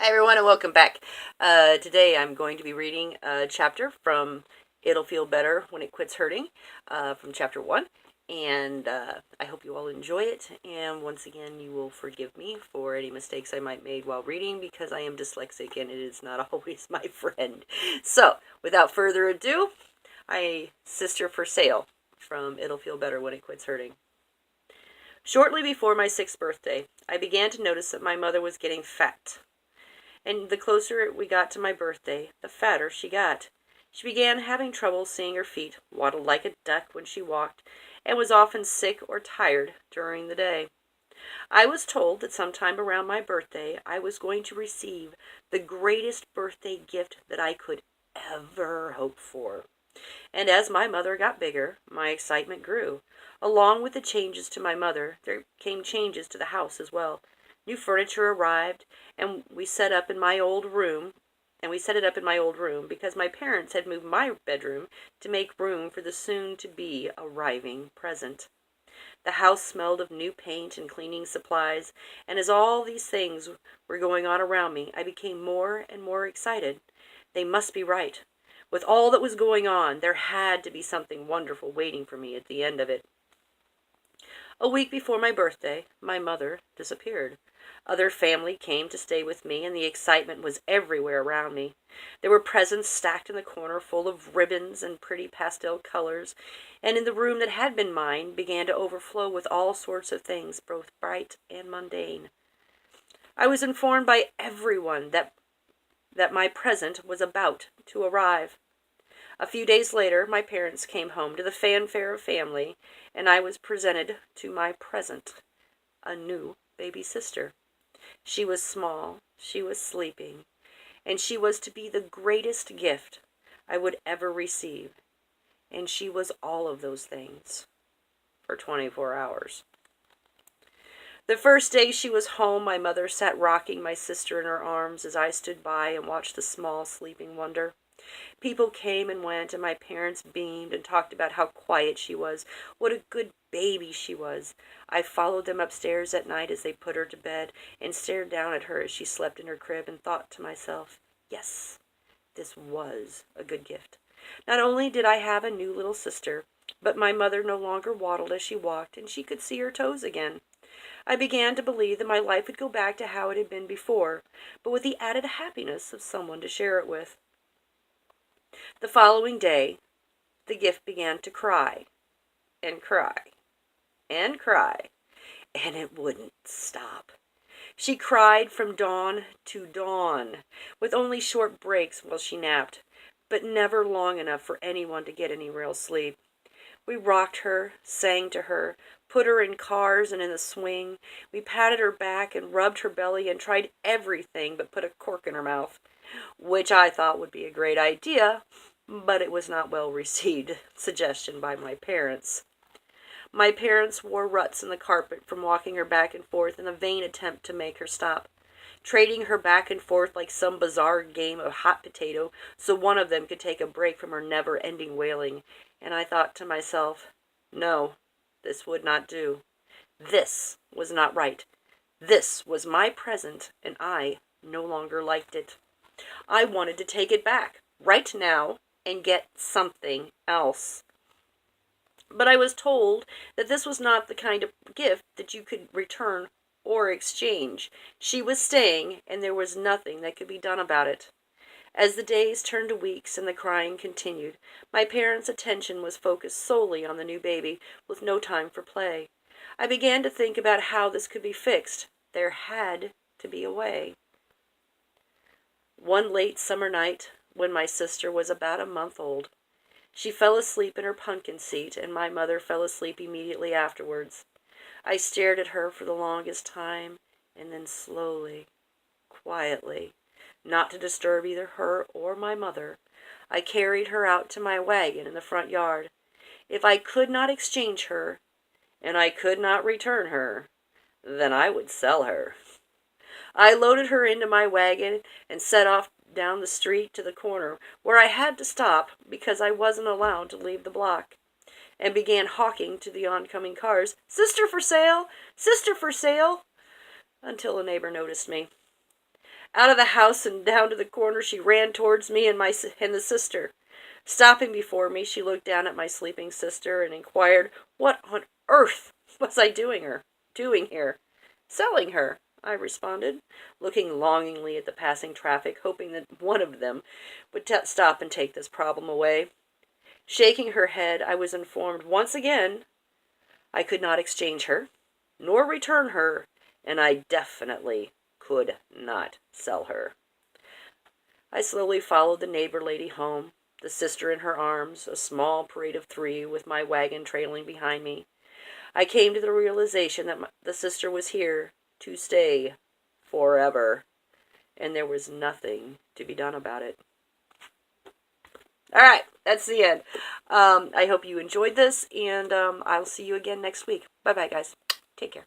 Hi everyone and welcome back. Today I'm going to be reading a chapter from It'll Feel Better When It Quits Hurting, from chapter 1. And I hope you all enjoy it. And once again, you will forgive me for any mistakes I might make while reading because I am dyslexic and it is not always my friend. So, without further ado, Sister for Sale from It'll Feel Better When It Quits Hurting. Shortly before my 6th birthday, I began to notice that my mother was getting fat. And the closer we got to my birthday, the fatter she got. She began having trouble seeing her feet, waddled like a duck when she walked, and was often sick or tired during the day. I was told that sometime around my birthday I was going to receive the greatest birthday gift that I could ever hope for. And as my mother got bigger, my excitement grew. Along with the changes to my mother, there came changes to the house as well. New furniture arrived, and we set up in my old room, because my parents had moved my bedroom to make room for the soon-to-be arriving present. The house smelled of new paint and cleaning supplies, and as all these things were going on around me, I became more and more excited. They must be right. With all that was going on, there had to be something wonderful waiting for me at the end of it. A week before my birthday, my mother disappeared. Other family came to stay with me, and the excitement was everywhere around me. There were presents stacked in the corner full of ribbons and pretty pastel colors, and in the room that had been mine began to overflow with all sorts of things, both bright and mundane. I was informed by everyone that my present was about to arrive. A few days later, my parents came home to the fanfare of family, and I was presented to my present, a new baby sister. She was small, she was sleeping, and she was to be the greatest gift I would ever receive. And she was all of those things for 24 hours. The first day she was home, my mother sat rocking my sister in her arms as I stood by and watched the small sleeping wonder. People came and went, and my parents beamed and talked about how quiet she was, what a good baby she was. I followed them upstairs at night as they put her to bed and stared down at her as she slept in her crib and thought to myself, yes, this was a good gift. Not only did I have a new little sister, but my mother no longer waddled as she walked, and she could see her toes again. I began to believe that my life would go back to how it had been before, but with the added happiness of someone to share it with. The following day, the gift began to cry, and cry, and cry, and it wouldn't stop. She cried from dawn to dawn, with only short breaks while she napped, but never long enough for anyone to get any real sleep. We rocked her, sang to her, put her in cars and in the swing. We patted her back and rubbed her belly and tried everything but put a cork in her mouth, which I thought would be a great idea, but it was not well received suggestion by my parents. My parents wore ruts in the carpet from walking her back and forth in a vain attempt to make her stop, trading her back and forth like some bizarre game of hot potato so one of them could take a break from her never-ending wailing. And I thought to myself, no, this would not do. This was not right. This was my present, and I no longer liked it. I wanted to take it back, right now, and get something else. But I was told that this was not the kind of gift that you could return or exchange. She was staying, and there was nothing that could be done about it. As the days turned to weeks and the crying continued, my parents' attention was focused solely on the new baby, with no time for play. I began to think about how this could be fixed. There had to be a way. One late summer night, when my sister was about a month old, she fell asleep in her pumpkin seat, and my mother fell asleep immediately afterwards. I stared at her for the longest time, and then slowly, quietly, not to disturb either her or my mother, I carried her out to my wagon in the front yard. If I could not exchange her, and I could not return her, then I would sell her. I loaded her into my wagon and set off down the street to the corner, where I had to stop because I wasn't allowed to leave the block, and began hawking to the oncoming cars, "Sister for sale! Sister for sale!" until a neighbor noticed me. Out of the house and down to the corner she ran towards me and the sister. Stopping before me, she looked down at my sleeping sister and inquired what on earth was I doing here? Selling her, I responded, looking longingly at the passing traffic, hoping that one of them would stop and take this problem away. Shaking her head, I was informed once again I could not exchange her, nor return her, and I definitely could not sell her. I slowly followed the neighbor lady home, the sister in her arms, a small parade of 3 with my wagon trailing behind me. I came to the realization that the sister was here to stay forever, and there was nothing to be done about it. All right, that's the end. I hope you enjoyed this, and I'll see you again next week. Bye-bye, guys. Take care.